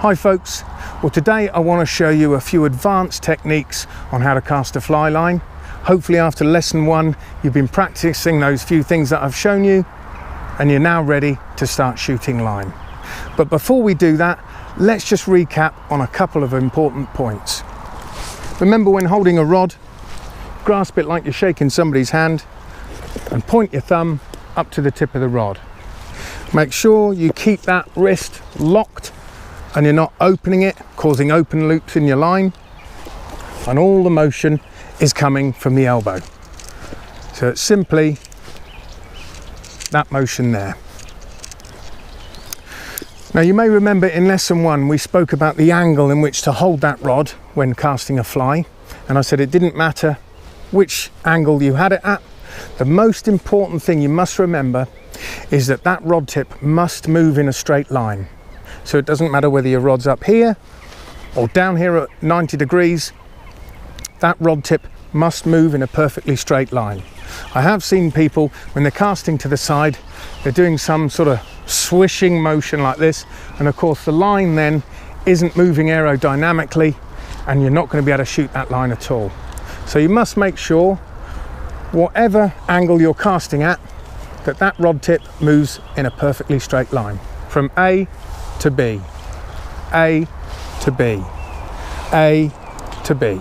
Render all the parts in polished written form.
Hi folks, well today I want to show you a few advanced techniques on how to cast a fly line. Hopefully after lesson 1 you've been practicing those few things that I've shown you and you're now ready to start shooting line. But before we do that, let's just recap on a couple of important points. Remember, when holding a rod, grasp it like you're shaking somebody's hand and point your thumb up to the tip of the rod. Make sure you keep that wrist locked and you're not opening it, causing open loops in your line, and all the motion is coming from the elbow. So it's simply that motion there. Now you may remember in lesson 1 we spoke about the angle in which to hold that rod when casting a fly, and I said it didn't matter which angle you had it at. The most important thing you must remember is that that rod tip must move in a straight line. So it doesn't matter whether your rod's up here or down here at 90 degrees, that rod tip must move in a perfectly straight line. I have seen people, when they're casting to the side, they're doing some sort of swishing motion like this, and of course the line then isn't moving aerodynamically and you're not going to be able to shoot that line at all. So you must make sure, whatever angle you're casting at, that rod tip moves in a perfectly straight line from A to B, A to B, A to B.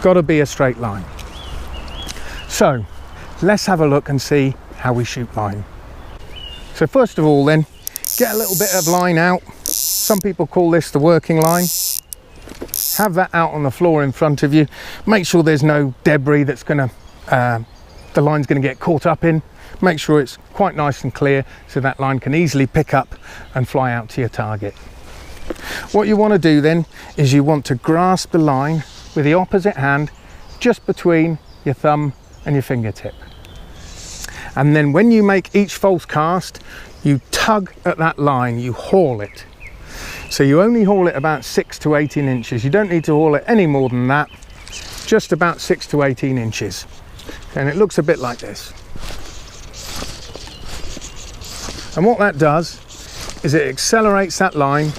Got to be a straight line. So let's have a look and see how we shoot line. So first of all then, get a little bit of line out. Some people call this the working line. Have that out on the floor in front of you. Make sure there's no debris that's going to, the line's going to get caught up in. Make sure it's quite nice and clear so that line can easily pick up and fly out to your target. What you want to do then is you want to grasp the line with the opposite hand just between your thumb and your fingertip. And then when you make each false cast, you tug at that line, you haul it. So you only haul it about 6 to 18 inches. You don't need to haul it any more than that, just about 6 to 18 inches. And it looks a bit like this. And what that does is it accelerates that line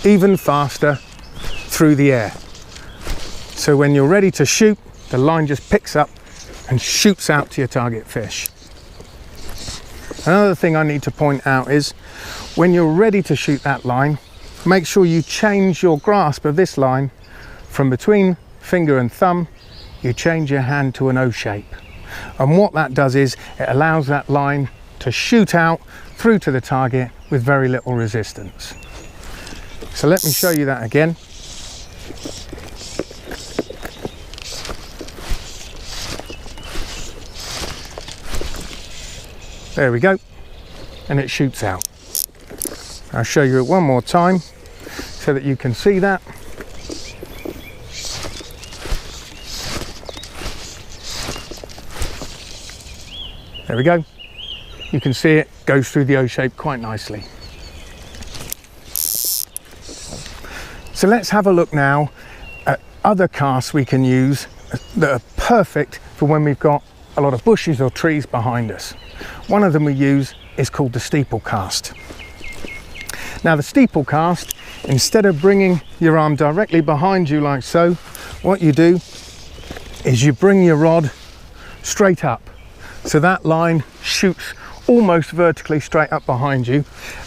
even faster through the air. So when you're ready to shoot, the line just picks up and shoots out to your target fish. Another thing I need to point out is when you're ready to shoot that line, make sure you change your grasp of this line from between finger and thumb. You change your hand to an O shape. And what that does is it allows that line to shoot out through to the target with very little resistance. So let me show you that again. There we go, and it shoots out. I'll show you it one more time so that you can see that. There we go. You can see it goes through the O shape quite nicely. So let's have a look now at other casts we can use that are perfect for when we've got a lot of bushes or trees behind us. One of them we use is called the steeple cast. Now the steeple cast, instead of bringing your arm directly behind you like so, what you do is you bring your rod straight up. So that line shoots almost vertically straight up behind you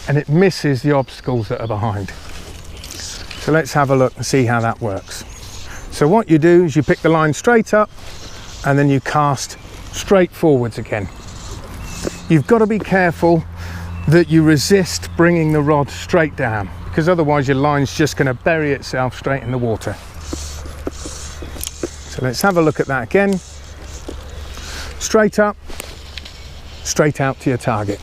and it misses the obstacles that are behind. So let's have a look and see how that works. So what you do is you pick the line straight up and then you cast straight forwards again. You've got to be careful that you resist bringing the rod straight down, because otherwise your line's just going to bury itself straight in the water. So let's have a look at that again. Straight up, straight out to your target.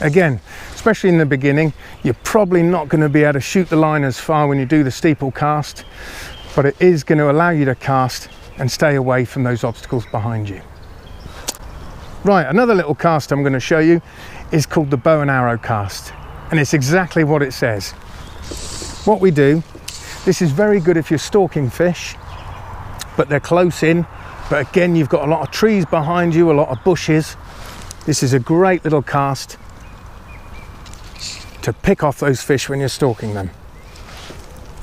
Again, especially in the beginning, you're probably not going to be able to shoot the line as far when you do the steeple cast, but it is going to allow you to cast and stay away from those obstacles behind you. Right, another little cast I'm going to show you is called the bow and arrow cast, and it's exactly what it says. What we do, this is very good if you're stalking fish, but they're close in, but again you've got a lot of trees behind you, a lot of bushes. This is a great little cast to pick off those fish when you're stalking them.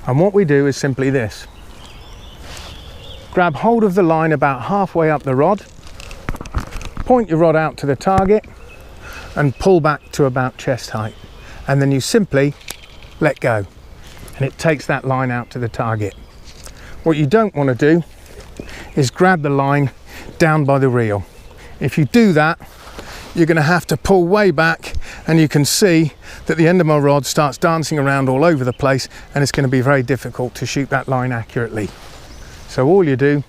And what we do is simply this. Grab hold of the line about halfway up the rod, point your rod out to the target and pull back to about chest height. And then you simply let go and it takes that line out to the target. What you don't want to do is grab the line down by the reel. If you do that, you're going to have to pull way back, and you can see that the end of my rod starts dancing around all over the place, and it's going to be very difficult to shoot that line accurately. So all you do,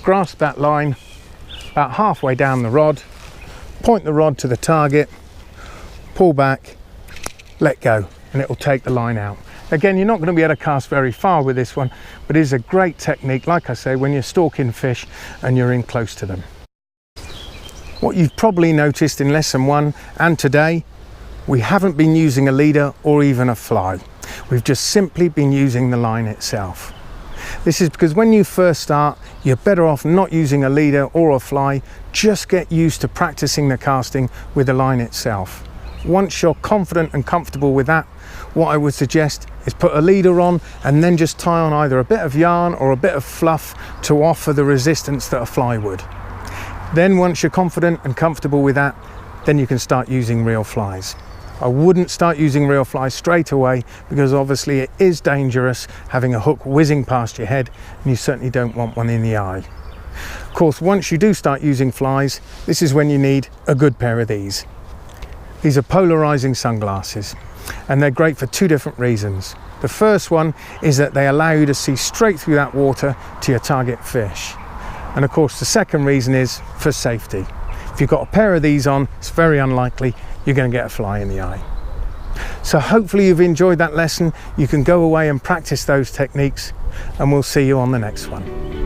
grasp that line about halfway down the rod, point the rod to the target, pull back, let go, and it will take the line out. Again, you're not going to be able to cast very far with this one, but it is a great technique, like I say, when you're stalking fish and you're in close to them. What you've probably noticed in lesson 1 and today, we haven't been using a leader or even a fly. We've just simply been using the line itself. This is because when you first start, you're better off not using a leader or a fly. Just get used to practicing the casting with the line itself. Once you're confident and comfortable with that, what I would suggest is put a leader on and then just tie on either a bit of yarn or a bit of fluff to offer the resistance that a fly would. Then once you're confident and comfortable with that, then you can start using reel flies. I wouldn't start using reel flies straight away because obviously it is dangerous having a hook whizzing past your head, and you certainly don't want one in the eye. Of course, once you do start using flies, this is when you need a good pair of these. These are polarizing sunglasses, and they're great for 2 different reasons. The first one is that they allow you to see straight through that water to your target fish. And of course, the second reason is for safety. If you've got a pair of these on, it's very unlikely you're going to get a fly in the eye. So hopefully you've enjoyed that lesson. You can go away and practice those techniques, and we'll see you on the next one.